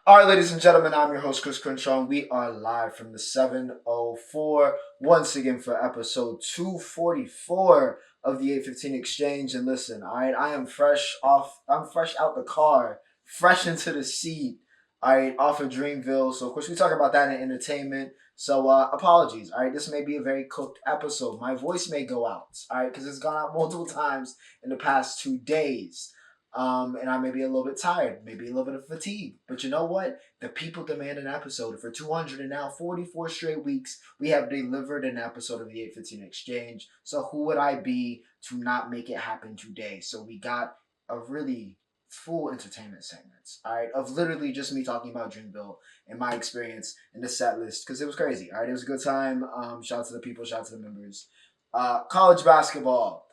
All right, ladies and gentlemen, I'm your host, Chris Crenshaw, and we are live from the 704 once again for episode 244 of the 815 Exchange. And listen, all right, I'm fresh out the car, fresh into the seat, all right, off of Dreamville. So, of course, we talk about that in entertainment. So, apologies, all right, this may be a very cooked episode. My voice may go out, all right, because it's gone out multiple times in the past 2 days. And I may be a little bit tired, maybe a little bit of fatigue. But you know what? The people demand an episode. For 200 and now 44 straight weeks, we have delivered an episode of the 815 Exchange. So who would I be to not make it happen today? So we got a really full entertainment segments, all right, of literally just me talking about Dreamville and my experience in the set list because it was crazy, all right, it was a good time. Shout out to the people, shout out to the members. College basketball,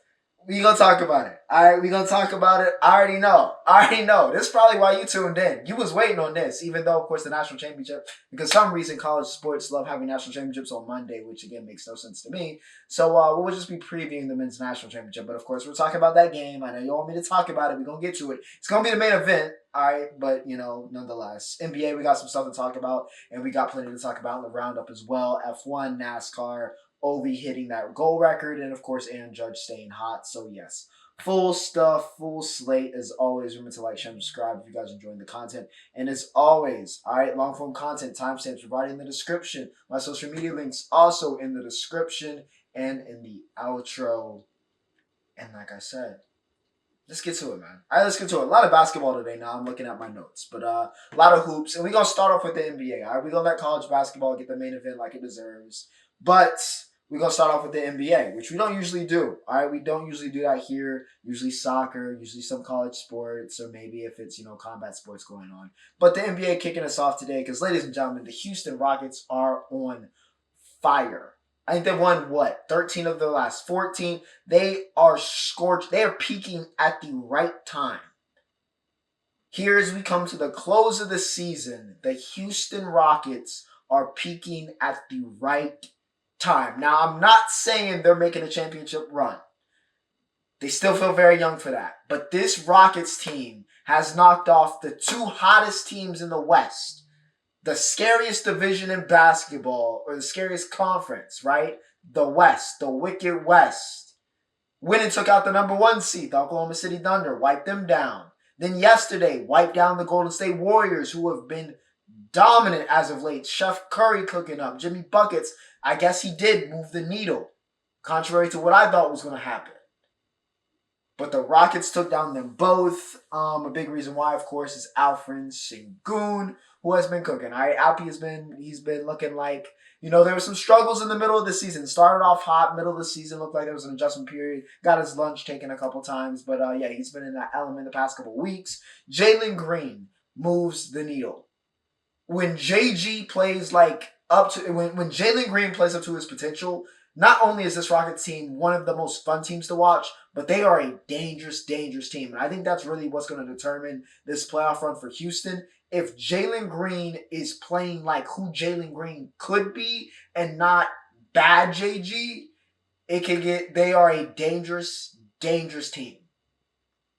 we gonna talk about it. All right, we gonna talk about it. I already know. This is probably why you tuned in. You was waiting on this, even though, of course, the national championship. Because some reason college sports love having national championships on Monday, which again makes no sense to me. So we'll just be previewing the men's national championship. But of course, we're talking about that game. I know you want me to talk about it. We're gonna get to it. It's gonna be the main event. All right, but nonetheless, NBA, we got some stuff to talk about, and we got plenty to talk about in the roundup as well. F1, NASCAR, Ovi hitting that goal record, and of course, Aaron Judge staying hot. So yes, full stuff, full slate as always. Remember to like, share, and subscribe if you guys are enjoying the content. And as always, all right, long form content, timestamps provided in the description. My social media links also in the description and in the outro. And like I said, let's get to it, man. All right, let's get to it. A lot of basketball today now. I'm looking at my notes, but a lot of hoops. And we're going to start off with the NBA. All right, we're going to let college basketball get the main event like it deserves. But we're going to start off with the NBA, which we don't usually do. All right, we don't usually do that here. Usually soccer, usually some college sports, or maybe if it's, combat sports going on. But the NBA kicking us off today because, ladies and gentlemen, the Houston Rockets are on fire. I think they've won, 13 of their last 14. They are scorched. They are peaking at the right time. Here as we come to the close of the season, the Houston Rockets are peaking at the right time. Now, I'm not saying they're making a championship run. They still feel very young for that. But this Rockets team has knocked off the two hottest teams in the West. The scariest division in basketball, or the scariest conference, right? The West, the Wicked West. Went and took out the number 1 seed, the Oklahoma City Thunder, wiped them down. Then yesterday, wiped down the Golden State Warriors, who have been dominant as of late. Chef Curry cooking up, Jimmy Buckets. I guess he did move the needle, contrary to what I thought was going to happen. But the Rockets took down them both. A big reason why, of course, is Alfred Sengun, who has been cooking. Alfie he's been looking like, there were some struggles in the middle of the season. Started off hot, middle of the season, looked like there was an adjustment period. Got his lunch taken a couple times, but he's been in that element the past couple weeks. Jalen Green moves the needle. When JG plays when Jalen Green plays up to his potential, not only is this Rockets team one of the most fun teams to watch, but they are a dangerous, dangerous team. And I think that's really what's going to determine this playoff run for Houston. If Jalen Green is playing like who Jalen Green could be and not bad JG, they are a dangerous, dangerous team.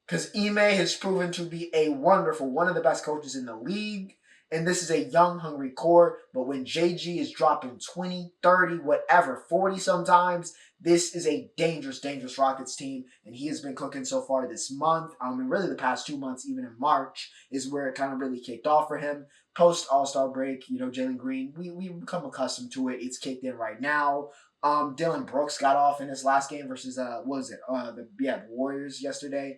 Because Ime has proven to be one of the best coaches in the league. And this is a young, hungry core. But when JG is dropping 20, 30, whatever, 40 sometimes, this is a dangerous, dangerous Rockets team. And he has been cooking so far this month. And really the past 2 months, even in March, is where it kind of really kicked off for him. Post All-Star break, Jalen Green, we've become accustomed to it. It's kicked in right now. Dylan Brooks got off in his last game versus, the Warriors yesterday.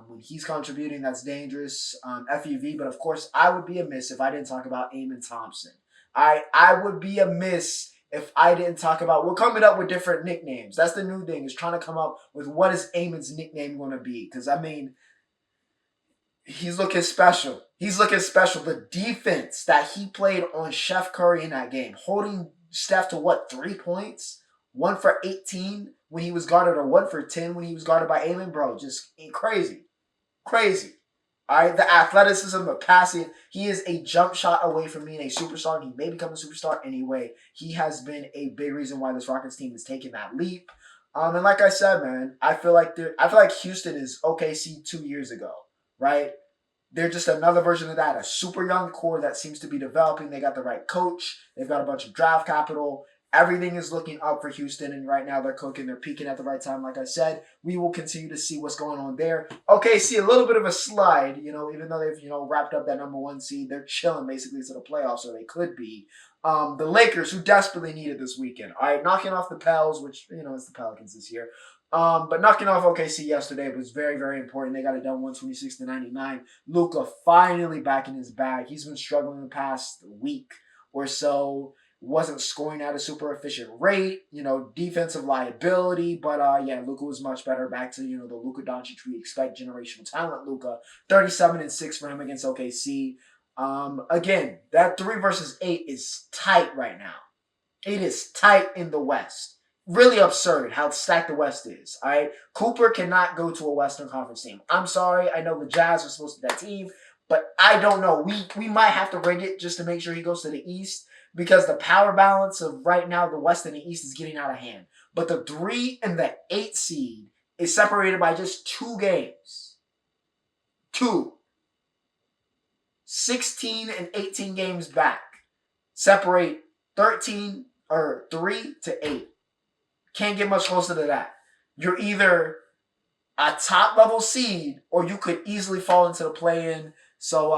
When he's contributing, that's dangerous. FUV, but of course, I would be amiss if I didn't talk about Amen Thompson. I would be amiss if I didn't talk about. We're coming up with different nicknames. That's the new thing, is trying to come up with what is Amen's nickname going to be. Because he's looking special. The defense that he played on Chef Curry in that game, holding Steph to 3 points, 1 for 18 when he was guarded, or 1 for 10 when he was guarded by Amen, bro. Just crazy. Crazy. All right, the athleticism, the passing. He is a jump shot away from being a superstar. He may become a superstar anyway. He has been a big reason why this Rockets team is taking that leap. And like I said, man, I feel like Houston is OKC 2 years ago, right? They're just another version of that, a super young core that seems to be developing. They got the right coach. They've got a bunch of draft capital. Everything is looking up for Houston, and right now they're cooking. They're peaking at the right time. Like I said, we will continue to see what's going on there. Okay, see a little bit of a slide, even though they've, wrapped up that number one seed, they're chilling basically to the playoffs, or they could be. The Lakers, who desperately needed this weekend. All right, knocking off the Pels, which, it's the Pelicans this year. But knocking off OKC yesterday was very, very important. They got it done 126-99. Luka finally back in his bag. He's been struggling the past week or so. Wasn't scoring at a super efficient rate, defensive liability. But Luka was much better. Back to, the Luka Doncic we expect, generational talent Luka. 37-6 for him against OKC. Again, that 3 versus 8 is tight right now. It is tight in the West. Really absurd how stacked the West is. All right, Cooper cannot go to a Western Conference team. I'm sorry. I know the Jazz are supposed to be that team, but I don't know. We might have to rig it just to make sure he goes to the East, because the power balance of right now the West and the East is getting out of hand. But the 3 and the 8 seed is separated by just 2 games. 2. 16 and 18 games back separate 13 or 3 to 8. Can't get much closer to that. You're either a top level seed, or you could easily fall into the play-in. So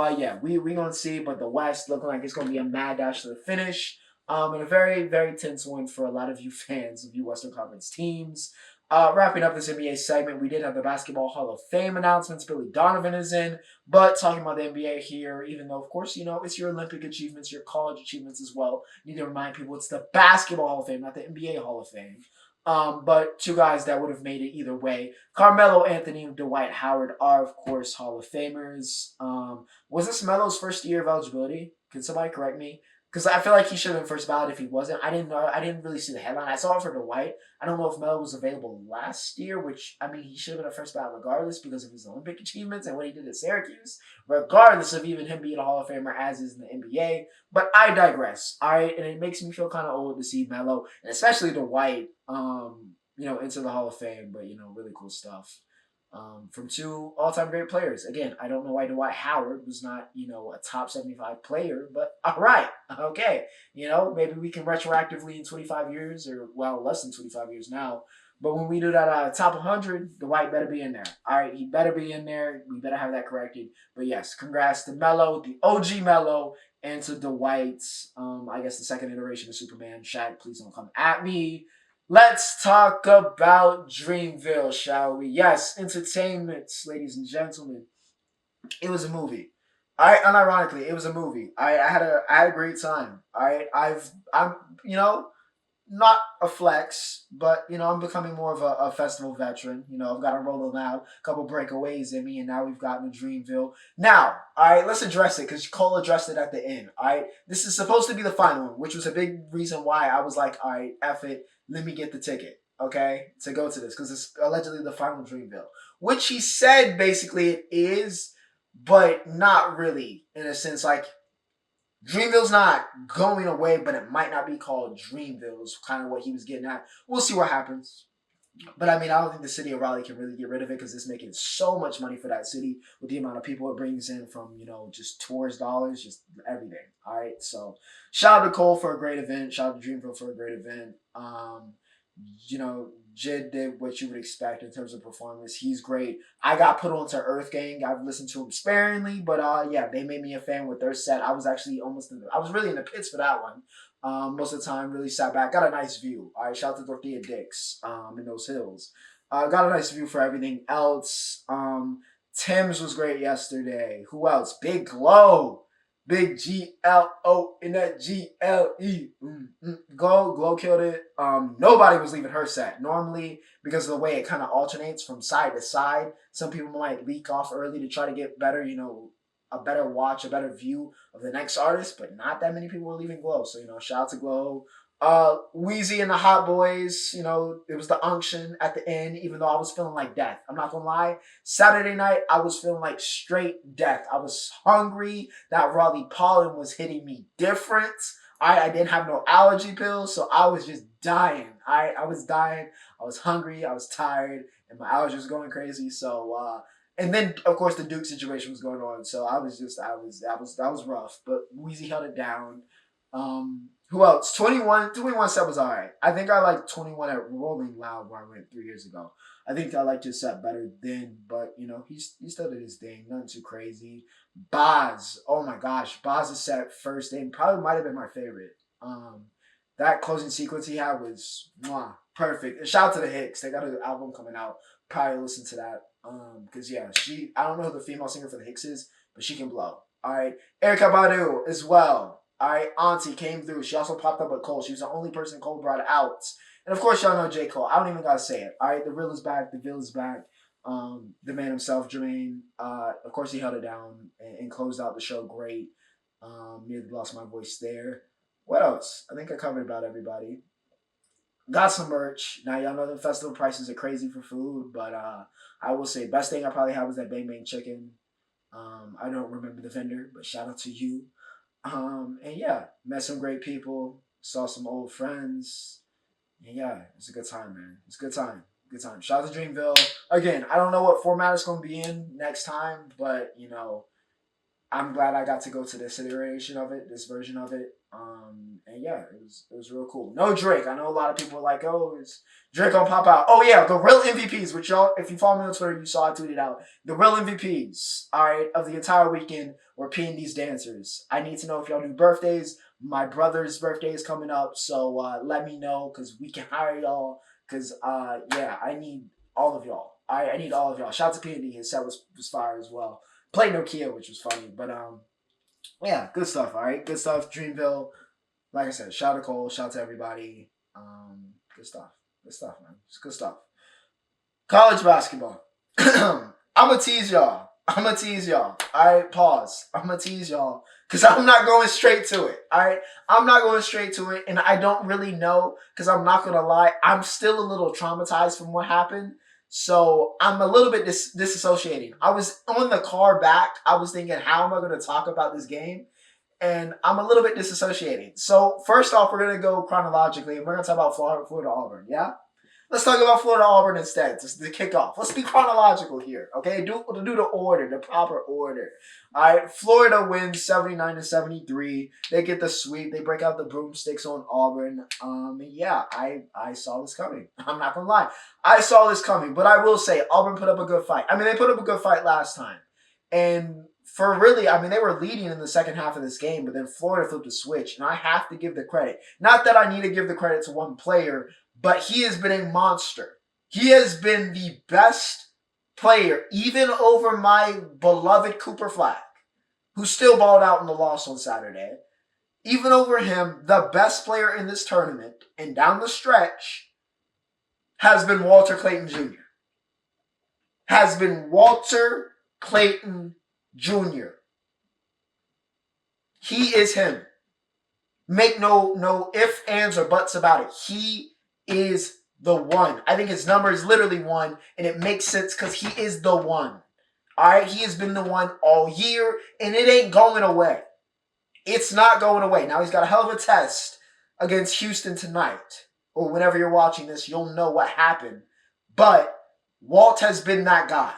we gonna see, but the West looking like it's gonna be a mad dash to the finish. And a very, very tense one for a lot of you fans of you Western Conference teams. Wrapping up this NBA segment, we did have the Basketball Hall of Fame announcements. Billy Donovan is in, but talking about the NBA here, even though, of course, it's your Olympic achievements, your college achievements as well. Need to remind people it's the Basketball Hall of Fame, not the NBA Hall of Fame. But 2 guys that would have made it either way. Carmelo Anthony and Dwight Howard are, of course, Hall of Famers. Was this Melo's first year of eligibility? Can somebody correct me? Because I feel like he should have been first ballot if he wasn't. I didn't know. I didn't really see the headline. I saw it for Dwight. I don't know if Melo was available last year, which, he should have been a first ballot regardless because of his Olympic achievements and what he did at Syracuse, regardless of even him being a Hall of Famer as is in the NBA. But I digress. All right, and it makes me feel kind of old to see Melo, and especially Dwight, into the Hall of Fame. But, really cool stuff. From 2 all-time great players. Again, I don't know why Dwight Howard was not, a top 75 player, but all right, okay. Maybe we can retroactively in 25 years, or, less than 25 years now. But when we do that top 100, Dwight better be in there. All right, he better be in there. We better have that corrected. But yes, congrats to Melo, the OG Melo, and to Dwight's, I guess the second iteration of Superman. Shaq, please don't come at me. Let's talk about Dreamville, shall we? Yes, entertainment, ladies and gentlemen. It was a movie. Unironically, it was a movie. I had a great time. I'm not a flex, but I'm becoming more of a festival veteran. I've got a rolling out, a couple breakaways in me, and now we've gotten to Dreamville. Now, let's address it, because Cole addressed it at the end. This is supposed to be the final one, which was a big reason why I was like, F it, let me get the ticket, okay, to go to this, because it's allegedly the final Dreamville, which he said basically it is, but not really, in a sense. Like, Dreamville's not going away, but it might not be called Dreamville, is kind of what he was getting at. We'll see what happens. But I don't think the city of Raleigh can really get rid of it, because it's making so much money for that city with the amount of people it brings in from, just tourist dollars, just everything. All right. So shout out to Cole for a great event. Shout out to Dreamville for a great event. Jid did what you would expect in terms of performance. He's great. I got put onto Earth Gang. I've listened to him sparingly, but they made me a fan with their set. I was actually I was really in the pits for that one. Most of the time, really sat back. Got a nice view. All right, shout out to Dorothea Dix in those hills. Got a nice view for everything else. Tim's was great yesterday. Who else? Big Glow. Big GLO in that GLE. Glow killed it. Nobody was leaving her set. Normally, because of the way it kind of alternates from side to side, some people might leak off early to try to get better, a better watch, a better view of the next artist, but not that many people were leaving Glow. So, shout out to Glow. Wheezy and the Hot Boys, it was the unction at the end, even though I was feeling like death. I'm not gonna lie. Saturday night, I was feeling like straight death. I was hungry. That Raleigh pollen was hitting me different. I didn't have no allergy pills, so I was just dying. I was dying. I was hungry. I was tired, and my allergies was going crazy. So, And then, of course, the Duke situation was going on, so that was rough. But Weezy held it down. Who else? 21 set was all right. I think I liked 21 at Rolling Loud where I went 3 years ago. I think I liked his set better then, but he still did his thing. Nothing too crazy. Boz, oh my gosh, Boz's set first thing probably might have been my favorite. That closing sequence he had was perfect. And shout out to the Hicks. They got an album coming out. Probably listen to that. Because I don't know who the female singer for the Hicks is, but she can blow. All right, Erykah Badu as well. All right, Auntie came through. She also popped up with Cole. She was the only person Cole brought out. And of course, y'all know J. Cole. I don't even gotta say it. All right, the real is back. The Ville is back. The man himself, Jermaine. Of course, he held it down and closed out the show great. Nearly lost my voice there. What else? I think I covered about everybody. Got some merch. Now y'all know the festival prices are crazy for food, but I will say best thing I probably had was that Bang Bang chicken. I don't remember the vendor, but shout out to you. And yeah, met some great people, saw some old friends, and yeah, it's a good time, man. It's a good time. Good time. Shout out to Dreamville. Again, I don't know what format it's gonna be in next time, but I'm glad I got to go to this iteration of it, this version of it. And yeah, it was real cool. No Drake. I know a lot of people are like, oh, is Drake gonna pop out? Oh yeah, the real MVPs, which y'all, if you follow me on Twitter, you saw I tweeted out. The real MVPs, all right, of the entire weekend were P&D's dancers. I need to know if y'all do birthdays. My brother's birthday is coming up, so let me know because we can hire y'all. Because I need all of y'all. I need all of y'all. Shout out to P&D. His set was fire as well. Played Nokia, which was funny, but yeah, good stuff. All right, good stuff. Dreamville, like I said, shout out to Cole, shout out to everybody. Good stuff, man. It's good stuff. College basketball. I'ma tease y'all. All right, pause. I'ma tease y'all because I'm not going straight to it. All right, I'm not going straight to it, and I don't really know because I'm not gonna lie. I'm still a little traumatized from what happened. So I'm a little bit disassociating. I was on the car back. I was thinking, how am I going to talk about this game? And I'm a little bit disassociating. So first off, we're going to go chronologically, and we're going to talk about Florida Auburn. Yeah? Let's talk about Florida Auburn instead to kick off. Let's be chronological here, okay? Do the order, the proper order. All right, Florida wins 79-73. They get the sweep. They break out the broomsticks on Auburn. Yeah, I saw this coming. I'm not gonna lie, I saw this coming. But I will say Auburn put up a good fight. I mean, they put up a good fight last time, and for really, I mean, they were leading in the second half of this game, but then Florida flipped a switch, and I have to give the credit. Not that I need to give the credit to one player, but he has been a monster. He has been the best player, even over my beloved Cooper Flag, who still balled out in the loss on Saturday. Even over him, the best player in this tournament, and down the stretch, has been Walter Clayton Jr. Has been Walter Clayton Jr. He is him. Make no ifs, ands, or buts about it. He is the one. I think his number is literally one, and it makes sense because he is the one. All right, he has been the one all year, and it ain't going away. It's not going away. Now he's got a hell of a test against Houston tonight, or whenever you're watching this, you'll know what happened. But Walt has been that guy.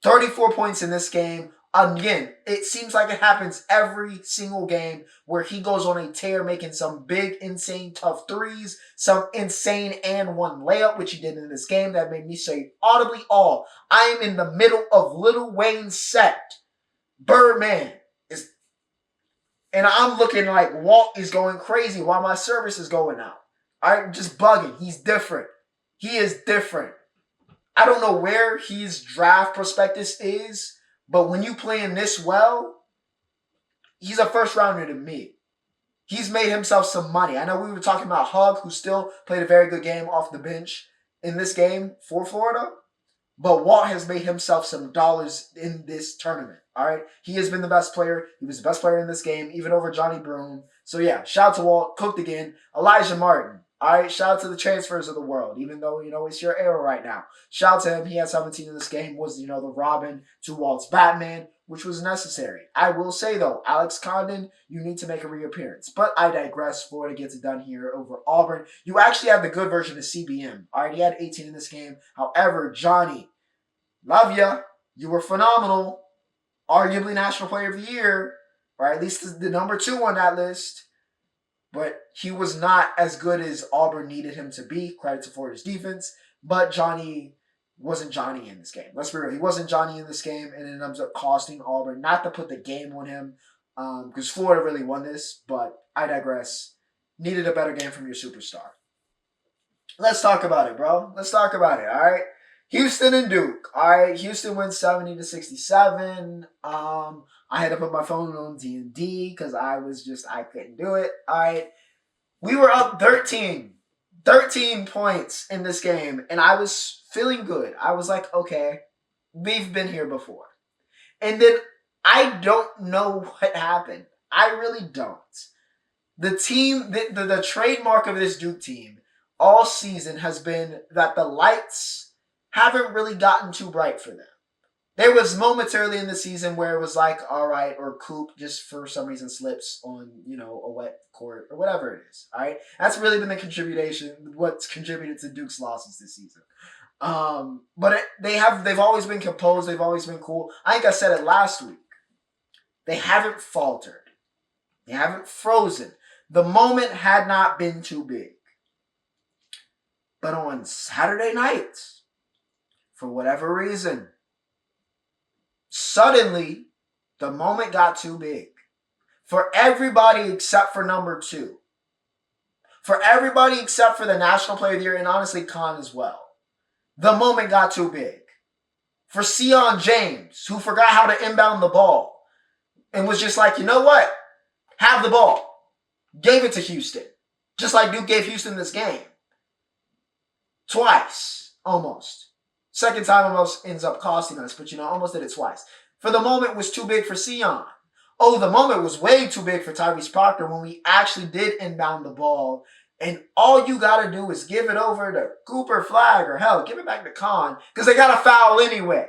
34 points in this game. Again, it seems like it happens every single game where he goes on a tear making some big, insane, tough threes, some insane and one layup, which he did in this game that made me say audibly, I am in the middle of Lil Wayne's set. Birdman is, and I'm looking like Walt is going crazy while my service is going out. I'm just bugging. He's different. He is different. I don't know where his draft prospectus is, but when you play him this well, he's a first rounder to me. He's made himself some money. I know we were talking about Hug, who still played a very good game off the bench in this game for Florida, but Walt has made himself some dollars in this tournament. All right, he has been the best player. He was the best player in this game, even over Johnny Broome. So yeah, shout out to Walt. Cooked again. Elijah Martin. All right, shout out to the transfers of the world, even though, it's your era right now. Shout out to him. He had 17 in this game, was, the Robin to Walt's Batman, which was necessary. I will say, though, Alex Condon, you need to make a reappearance. But I digress. Florida gets it done here over Auburn. You actually have the good version of CBM. All right, he had 18 in this game. However, Johnny, love ya. You were phenomenal. Arguably National Player of the Year, or at least the number 2 on that list. But he was not as good as Auburn needed him to be. Credit to Florida's defense. But Johnny wasn't Johnny in this game. Let's be real. He wasn't Johnny in this game, and it ends up costing Auburn. Not to put the game on him, because Florida really won this, but I digress. Needed a better game from your superstar. Let's talk about it, bro. Let's talk about it, all right? Houston and Duke. All right, Houston wins 70-67. I had to put my phone on D&D because I couldn't do it. All right, we were up 13 points in this game, and I was feeling good. I was like, okay, we've been here before. And then I don't know what happened. I really don't. The team, the trademark of this Duke team all season has been that the lights haven't really gotten too bright for them. There was moments early in the season where it was like, all right, or Coop just for some reason slips on, a wet court or whatever it is. All right. That's really been what's contributed to Duke's losses this season. But they've always been composed. They've always been cool. I think I said it last week. They haven't faltered. They haven't frozen. The moment had not been too big. But on Saturday night, for whatever reason, suddenly the moment got too big. For everybody except for number 2. For everybody except for the National Player of the Year, and honestly Khan as well. The moment got too big. For Sion James, who forgot how to inbound the ball and was just like, you know what? Have the ball. Gave it to Houston. Just like Duke gave Houston this game. Twice. Almost. Second time almost ends up costing us, but almost did it twice. For the moment was too big for Sion. Oh, the moment was way too big for Tyrese Proctor when we actually did inbound the ball. And all you got to do is give it over to Cooper Flag, or hell, give it back to Khan, because they got a foul anyway.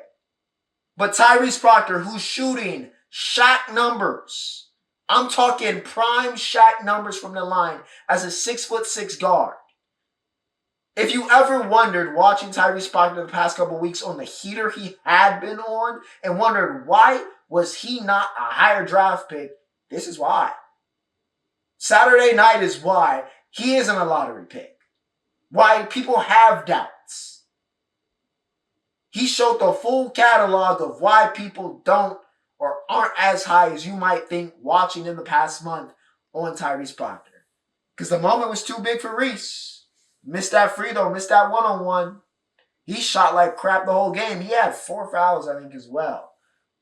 But Tyrese Proctor, who's shooting Shaq numbers, I'm talking prime Shaq numbers from the line as a 6'6" guard. If you ever wondered watching Tyrese Proctor the past couple weeks on the heater he had been on and wondered why was he not a higher draft pick, this is why. Saturday night is why he isn't a lottery pick. Why people have doubts. He showed the full catalog of why people don't or aren't as high as you might think watching in the past month on Tyrese Proctor. Because the moment was too big for Reese. Missed that free throw, missed that one-on-one. He shot like crap the whole game. He had 4 fouls, I think, as well.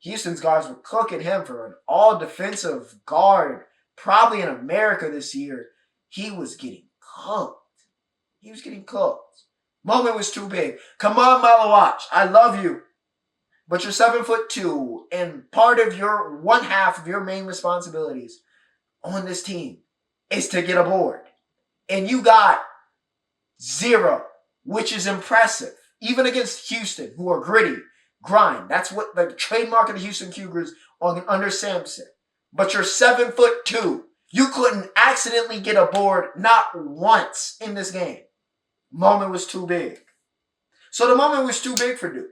Houston's guards were cooking him for an all-defensive guard, probably in America this year. He was getting cooked. He was getting cooked. Moment was too big. Come on, Malawach. I love you. But you're 7'2", and part of one half of your main responsibilities on this team is to get a board. And you got 0, which is impressive. Even against Houston, who are gritty, grind. That's what the trademark of the Houston Cougars under Sampson. But you're 7'2". You couldn't accidentally get a board not once in this game. Moment was too big. So the moment was too big for Duke.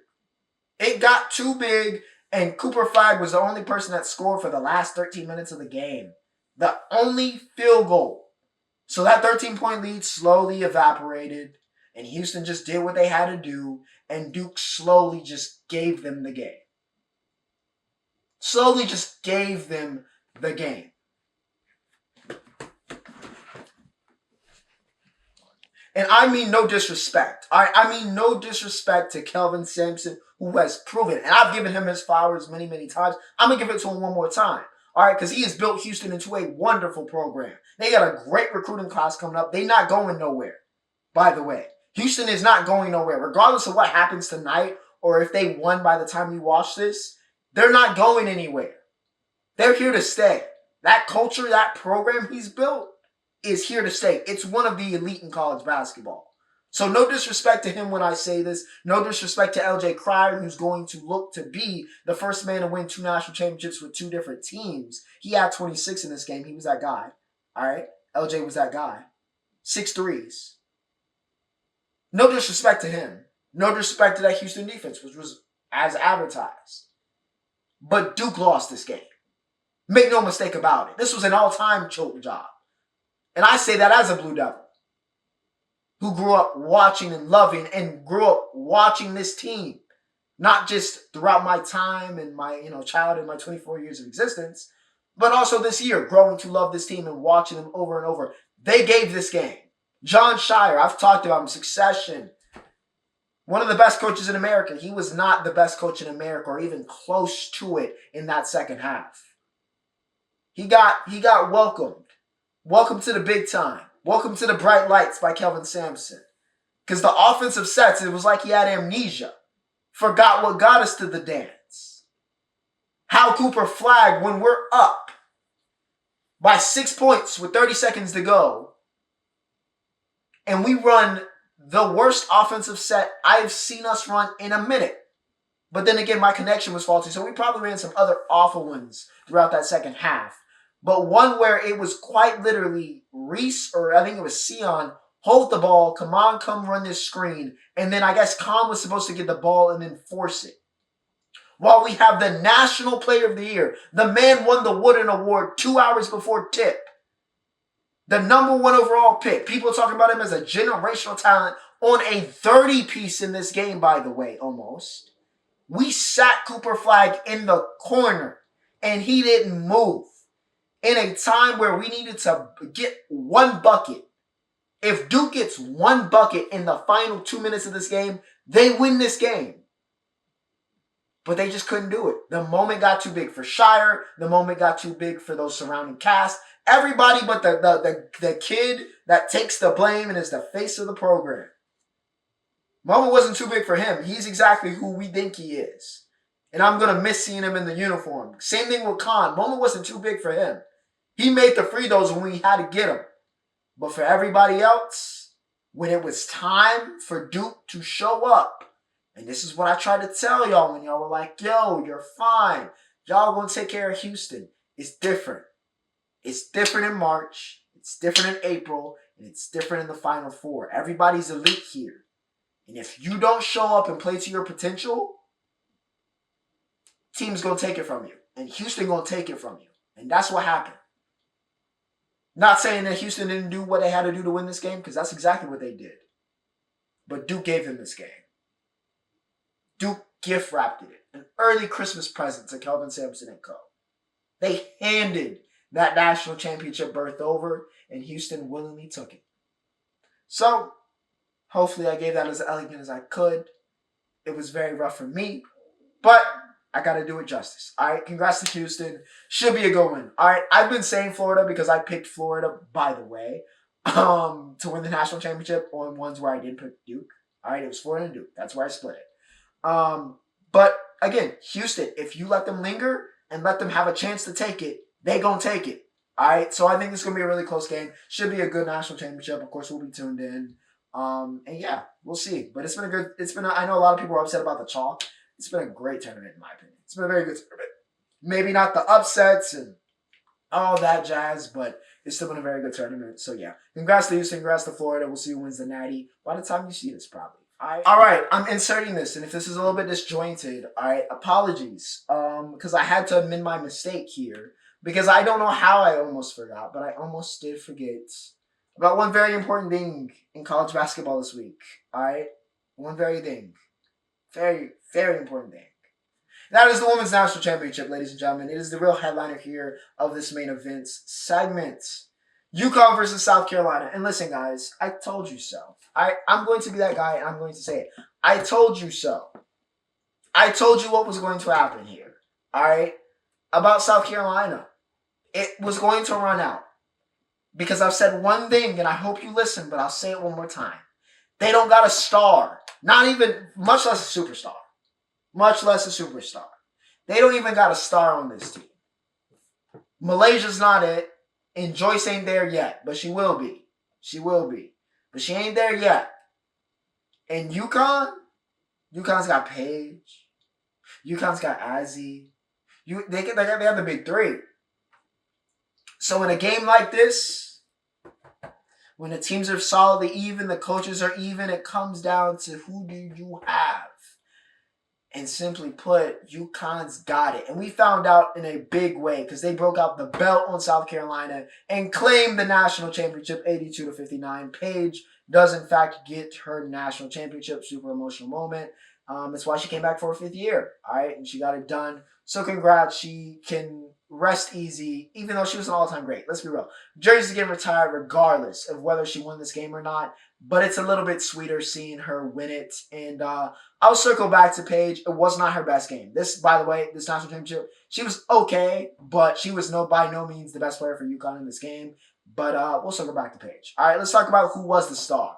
It got too big, and Cooper Flag was the only person that scored for the last 13 minutes of the game. The only field goal. So that 13-point lead slowly evaporated, and Houston just did what they had to do, and Duke slowly just gave them the game. Slowly just gave them the game. And I mean no disrespect. I mean no disrespect to Kelvin Sampson, who has proven, and I've given him his flowers many, many times. I'm going to give it to him one more time. All right, because he has built Houston into a wonderful program. They got a great recruiting class coming up. They're not going nowhere, by the way. Houston is not going nowhere. Regardless of what happens tonight or if they won by the time you watch this, they're not going anywhere. They're here to stay. That culture, that program he's built is here to stay. It's one of the elite in college basketball. So no disrespect to him when I say this. No disrespect to LJ Cryer, who's going to look to be the first man to win 2 national championships with 2 different teams. He had 26 in this game. He was that guy. All right? LJ was that guy. 6 threes. No disrespect to him. No disrespect to that Houston defense, which was as advertised. But Duke lost this game. Make no mistake about it. This was an all-time choke job. And I say that as a Blue Devil who grew up watching and loving and grew up watching this team. Not just throughout my time and my childhood, my 24 years of existence, but also this year, growing to love this team and watching them over and over. They gave this game. John Shire, I've talked about him, Succession. One of the best coaches in America. He was not the best coach in America or even close to it in that second half. He got welcomed. Welcome to the big time. Welcome to the bright lights by Kelvin Sampson. Because the offensive sets, it was like he had amnesia. Forgot what got us to the dance. How Cooper flagged when we're up by 6 points with 30 seconds to go. And we run the worst offensive set I've seen us run in a minute. But then again, my connection was faulty, so we probably ran some other awful ones throughout that second half. But one where it was quite literally Reese, or I think it was Sion, hold the ball, come run this screen, and then I guess Khan was supposed to get the ball and then force it. While we have the National Player of the Year, the man won the Wooden Award 2 hours before tip. The number 1 overall pick. People talking about him as a generational talent on a 30-piece in this game, by the way, almost. We sat Cooper Flagg in the corner, and he didn't move. In a time where we needed to get one bucket. If Duke gets one bucket in the final 2 minutes of this game, they win this game. But they just couldn't do it. The moment got too big for Shire. The moment got too big for those surrounding cast. Everybody but the kid that takes the blame and is the face of the program. Moment wasn't too big for him. He's exactly who we think he is. And I'm going to miss seeing him in the uniform. Same thing with Khan. Moment wasn't too big for him. He made the free throws when we had to get them. But for everybody else, when it was time for Duke to show up, and this is what I tried to tell y'all when y'all were like, yo, you're fine. Y'all going to take care of Houston. It's different. It's different in March. It's different in April. And it's different in the Final Four. Everybody's elite here. And if you don't show up and play to your potential, team's going to take it from you. And Houston going to take it from you. And that's what happened. Not saying that Houston didn't do what they had to do to win this game, because that's exactly what they did. But Duke gave them this game. Duke gift wrapped it. An early Christmas present to Kelvin Sampson and co. They handed that national championship berth over, and Houston willingly took it. So, hopefully I gave that as elegant as I could. It was very rough for me, but I got to do it justice. All right, congrats to Houston. Should be a good win. All right, I've been saying Florida because I picked Florida, by the way, to win the national championship on ones where I did pick Duke. All right, it was Florida and Duke. That's where I split it. But again, Houston, if you let them linger and let them have a chance to take it, they gonna take it. All right, so I think it's gonna be a really close game. Should be a good national championship. Of course, we'll be tuned in. And yeah, we'll see. But I know a lot of people are upset about the chalk. It's been a great tournament, in my opinion. It's been a very good tournament. Maybe not the upsets and all that jazz, but it's still been a very good tournament. So yeah, congrats to Houston, congrats to Florida. We'll see who wins the Natty by the time you see this, probably. All right, I'm inserting this, and if this is a little bit disjointed, all right, apologies, because I had to admit my mistake here, because I don't know how I almost forgot, but I almost did forget about one very important thing in college basketball this week. All right, one very thing, very, very important thing. That is the Women's National Championship, ladies and gentlemen. It is the real headliner here of this main event segment. UConn versus South Carolina. And listen, guys, I told you so. I'm going to be that guy, and I'm going to say it. I told you so. I told you what was going to happen here. All right? About South Carolina. It was going to run out. Because I've said one thing, and I hope you listen, but I'll say it one more time. They don't got a star. Not even, much less a superstar. Much less a superstar. They don't even got a star on this team. Malaysia's not it. And Joyce ain't there yet. But she will be. She will be. But she ain't there yet. And UConn's got Paige. UConn's got Azzy. They have the big three. So in a game like this, when the teams are solidly even, the coaches are even, it comes down to who do you have. And simply put, UConn's got it. And we found out in a big way because they broke out the belt on South Carolina and claimed the national championship 82-59. Paige does, in fact, get her national championship. Super emotional moment. That's why she came back for her 5th year. All right. And she got it done. So congrats. She can rest easy, even though she was an all-time great. Let's be real. Jersey's getting retired regardless of whether she won this game or not. But it's a little bit sweeter seeing her win it. And I'll circle back to Paige. It was not her best game. This, by the way, this national championship, she was okay, but she was by no means the best player for UConn in this game. But we'll circle back to Paige. All right, let's talk about who was the star.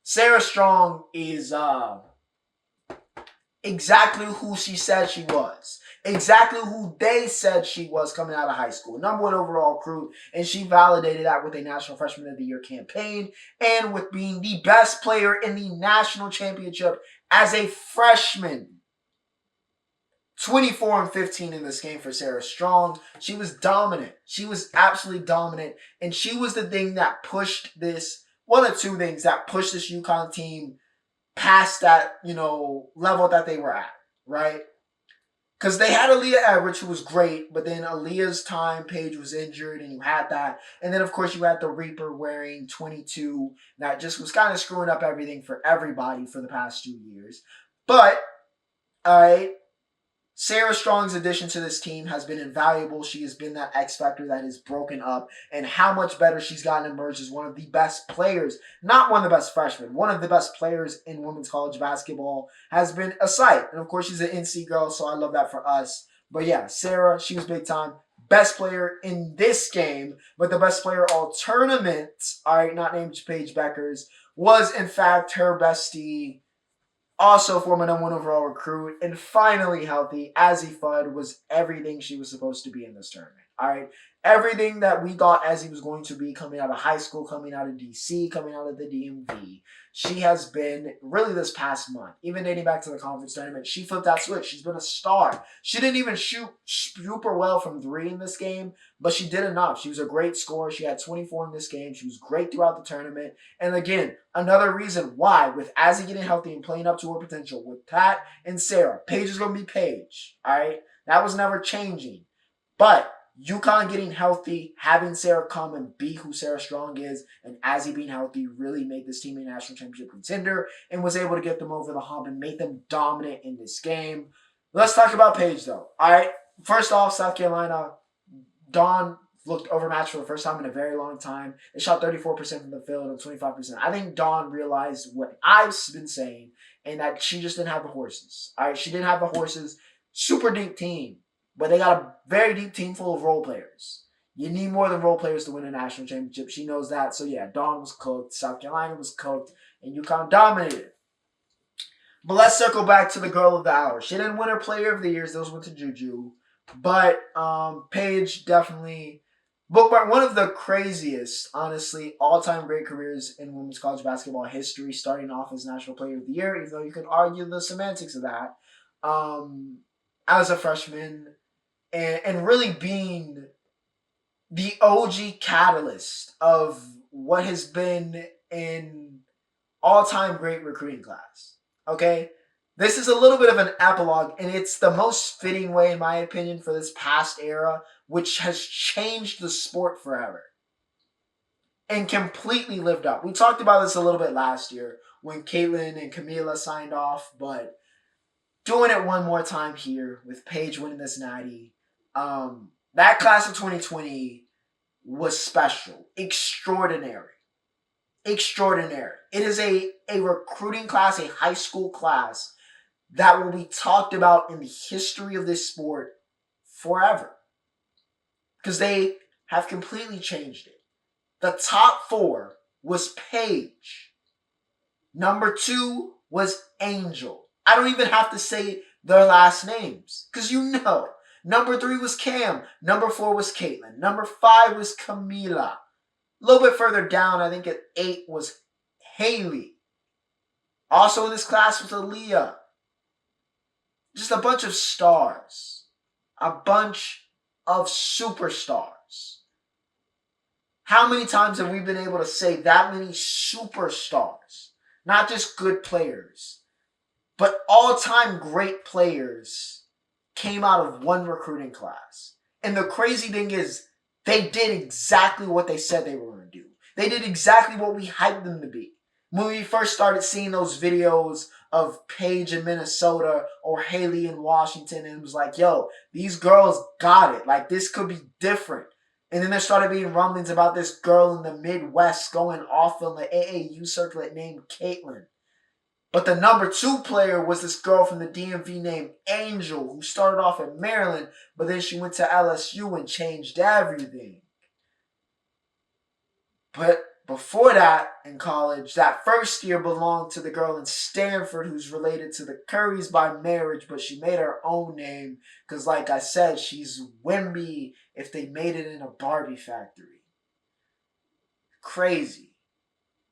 Sarah Strong is exactly who she said she was. Exactly who they said she was coming out of high school. #1 overall recruit, and she validated that with a National Freshman of the Year campaign and with being the best player in the national championship as a freshman. 24-15 in this game for Sarah Strong. She was dominant. She was absolutely dominant, and she was the thing that pushed this, one of two things that pushed this UConn team past that, level that they were at, right? Because they had Aaliyah Edwards, who was great, but then Aaliyah's time, Paige was injured, and you had that. And then, of course, you had the Reaper wearing 22. That just was kind of screwing up everything for everybody for the past 2 years. But, all right, Sarah Strong's addition to this team has been invaluable. She has been that X factor that is broken up, and how much better she's gotten emerged as one of the best players, not one of the best freshmen, one of the best players in women's college basketball has been a sight. And of course, she's an NC girl, so I love that for us. But yeah, Sarah, she was big time. Best player in this game, but the best player all tournament, all right, not named Paige Beckers, was in fact her bestie, also former #1 overall recruit, and finally healthy. Azzi Fudd was everything she was supposed to be in this tournament. All right. Everything that we thought Azzi was going to be coming out of high school, coming out of DC, coming out of the DMV. She has been really this past month, even dating back to the conference tournament. She flipped that switch. She's been a star. She didn't even shoot super well from 3 in this game, but she did enough. She was a great scorer. She had 24 in this game. She was great throughout the tournament. And again, another reason why, with Azzi getting healthy and playing up to her potential, with Pat and Sarah, Paige is going to be Paige. All right? That was never changing. But UConn getting healthy, having Sarah come and be who Sarah Strong is, and Azzi being healthy really made this team a national championship contender and was able to get them over the hump and make them dominant in this game. Let's talk about Paige, though. All right. First off, South Carolina, Dawn looked overmatched for the first time in a very long time. They shot 34% from the field and 25%. I think Dawn realized what I've been saying, and that she just didn't have the horses. All right. She didn't have the horses. Super deep team. But they got a very deep team full of role players. You need more than role players to win a national championship. She knows that. So yeah, Dawn was cooked. South Carolina was cooked. And UConn dominated. But let's circle back to the girl of the hour. She didn't win her player of the years. Those went to Juju. But Paige definitely bookmarked one of the craziest, honestly, all-time great careers in women's college basketball history, starting off as National Player of the Year, even though you could argue the semantics of that. As a freshman, and really being the OG catalyst of what has been an all-time great recruiting class. Okay? This is a little bit of an epilogue, and it's the most fitting way, in my opinion, for this past era, which has changed the sport forever and completely lived up. We talked about this a little bit last year when Caitlin and Camila signed off, but doing it one more time here with Paige winning this natty. That class of 2020 was special. Extraordinary. Extraordinary. It is a recruiting class, a high school class that will be talked about in the history of this sport forever. Because they have completely changed it. The top 4 was Paige. #2 was Angel. I don't even have to say their last names, because you know. #3 was Cam. #4 was Caitlin. #5 was Camila. A little bit further down, I think at 8 was Haley. Also in this class was Aaliyah. Just a bunch of stars. A bunch of superstars. How many times have we been able to say that many superstars? Not just good players, But all-time great players came out of one recruiting class. And the crazy thing is, they did exactly what they said they were going to do. They did exactly what we hyped them to be. When we first started seeing those videos of Paige in Minnesota or Haley in Washington, and it was like, yo, these girls got it. Like, this could be different. And then there started being rumblings about this girl in the Midwest going off on the AAU circuit named Caitlin. But the number 2 player was this girl from the DMV named Angel, who started off in Maryland, but then she went to LSU and changed everything. But before that, in college, that first year belonged to the girl in Stanford who's related to the Currys by marriage, but she made her own name because, like I said, she's Wimby if they made it in a Barbie factory. Crazy.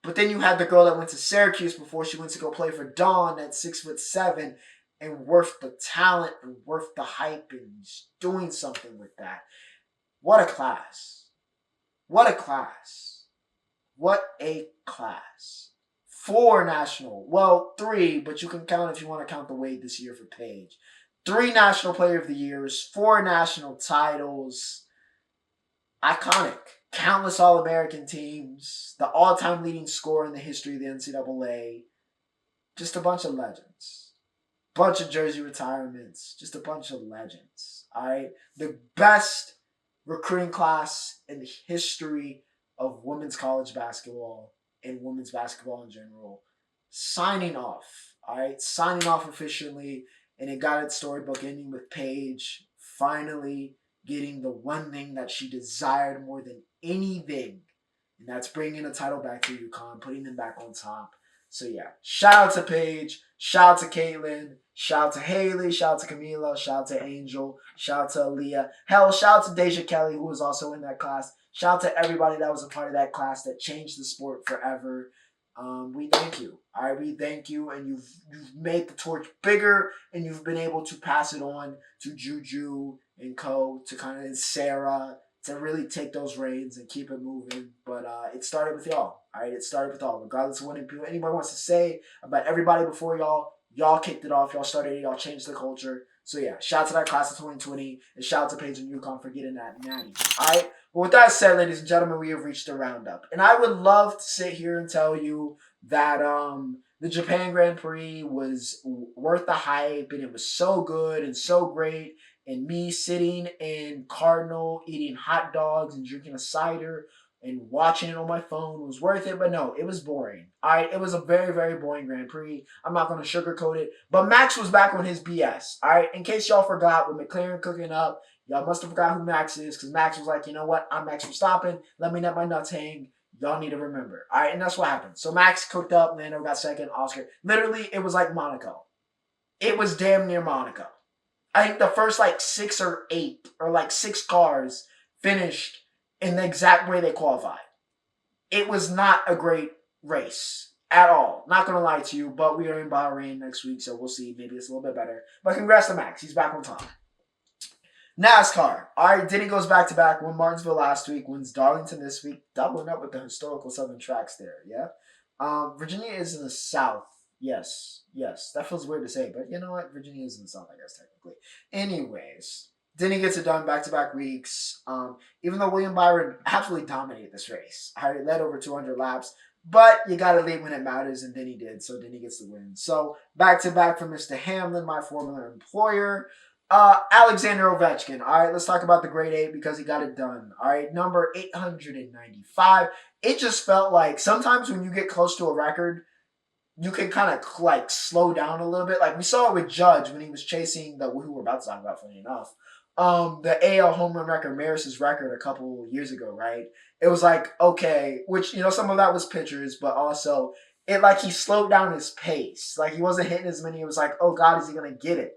But then you had the girl that went to Syracuse before she went to go play for Dawn at 6'7" and worth the talent and worth the hype and doing something with that. What a class. What a class. What a class. 4 national. Well, 3, but you can count if you want to count the weight this year for Paige. 3 National Player of the Years, 4 national titles. Iconic. Countless All-American teams, the all-time leading scorer in the history of the NCAA. Just a bunch of legends. Bunch of jersey retirements. Just a bunch of legends. All right? The best recruiting class in the history of women's college basketball and women's basketball in general. Signing off. All right? Signing off officially. And it got its storybook ending with Paige finally getting the one thing that she desired more than anything. And that's bringing a title back to UConn, putting them back on top. So yeah, shout out to Paige, shout out to Caitlin, shout out to Haley, shout out to Camila, shout out to Angel, shout out to Aaliyah. Hell, shout out to Deja Kelly, who was also in that class. Shout out to everybody that was a part of that class that changed the sport forever. We thank you. All right, we thank you, and you've made the torch bigger, and you've been able to pass it on to Juju and Co. to kind of Sarah to really take those reins and keep it moving. But it started with y'all. All right, it started with y'all. Regardless of what anybody wants to say about everybody before y'all kicked it off. Y'all started it. Y'all changed the culture. So yeah, shout out to that class of 2020, and shout out to Paige and UConn for getting that natty. All right. But with that said, ladies and gentlemen, we have reached the roundup. And I would love to sit here and tell you that the Japan Grand Prix was worth the hype and it was so good and so great. And me sitting in Cardinal eating hot dogs and drinking a cider and watching it on my phone was worth it. But no, it was boring. All right, it was a very, very boring Grand Prix. I'm not going to sugarcoat it. But Max was back on his BS. All right, in case y'all forgot, with McLaren cooking up, y'all must have forgot who Max is because Max was like, you know what? I'm Max Verstappen. Let me let my nuts hang. Y'all need to remember. All right, and that's what happened. So Max cooked up. Lando got second. Oscar. Literally, it was like Monaco. It was damn near Monaco. I think the first 6 or 8 or 6 cars finished in the exact way they qualified. It was not a great race at all. Not going to lie to you, but we are in Bahrain next week, so we'll see. Maybe it's a little bit better. But congrats to Max. He's back on top. NASCAR. All right, Denny goes back-to-back. Won Martinsville last week. Wins Darlington this week. Doubling up with the historical Southern tracks there, yeah? Virginia is in the South. Yes. That feels weird to say, but you know what? Virginia is in the South, I guess, technically. Anyways, Denny gets it done back-to-back weeks. Even though William Byron absolutely dominated this race. He led over 200 laps. But you got to lead when it matters, and Denny did, so Denny gets the win. So, back-to-back for Mr. Hamlin, my former employer. Alexander Ovechkin. All right, let's talk about the grade 8 because he got it done. All right, number 895. It just felt like sometimes when you get close to a record, you can kind of slow down a little bit. Like we saw it with Judge when he was chasing who we're about to talk about, funny enough. The AL home run record, Maris's record a couple years ago, right? It was like, okay, which, some of that was pitchers, but also he slowed down his pace. Like he wasn't hitting as many. It was like, oh God, is he going to get it?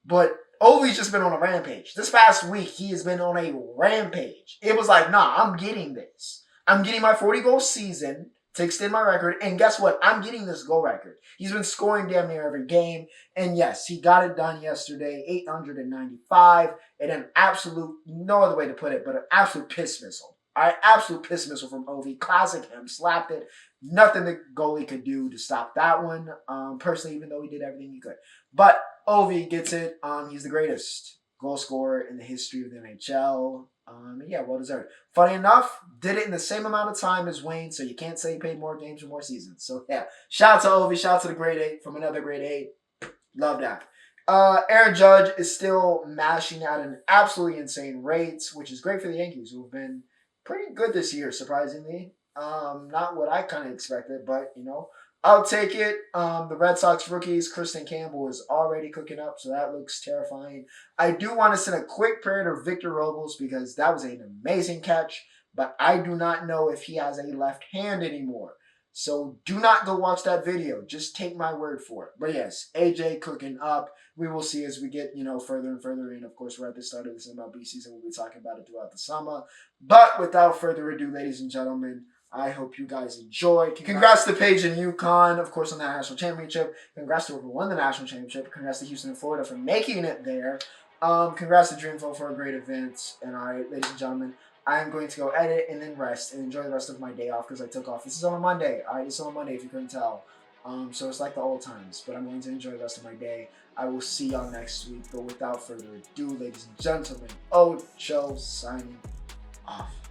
But Ovi's just been on a rampage. This past week, he has been on a rampage. It was like, nah, I'm getting this. I'm getting my 40-goal season to extend my record. And guess what? I'm getting this goal record. He's been scoring damn near every game. And yes, he got it done yesterday, 895. And an absolute, no other way to put it, but an absolute piss missile. All right, absolute piss missile from Ovi. Classic him. Slapped it. Nothing the goalie could do to stop that one. Personally, even though he did everything he could. But Ovi gets it. He's the greatest goal scorer in the history of the NHL. Yeah, well deserved. Funny enough, did it in the same amount of time as Wayne, so you can't say he played more games or more seasons. So yeah, shout out to Ovi, shout out to the grade 8 from another grade 8. Love that. Aaron Judge is still mashing at an absolutely insane rate, which is great for the Yankees, who have been pretty good this year, surprisingly. Not what I kind of expected, but I'll take it. The Red Sox rookies, Kristen Campbell is already cooking up, so that looks terrifying. I do want to send a quick prayer to Victor Robles because that was an amazing catch, but I do not know if he has a left hand anymore. So do not go watch that video. Just take my word for it. But yes, AJ cooking up. We will see as we get, further and further in. Of course, we're at the start of this MLB season. We'll be talking about it throughout the summer. But without further ado, ladies and gentlemen, I hope you guys enjoy. Congrats to Paige and UConn, of course, on the national championship. Congrats to whoever won the national championship. Congrats to Houston and Florida for making it there. Congrats to Dreamville for a great event. And all right, ladies and gentlemen, I'm going to go edit and then rest and enjoy the rest of my day off because I took off. This is on a Monday. All right, this is on a Monday if you couldn't tell. So it's like the old times, but I'm going to enjoy the rest of my day. I will see y'all next week. But without further ado, ladies and gentlemen, Ocho signing off.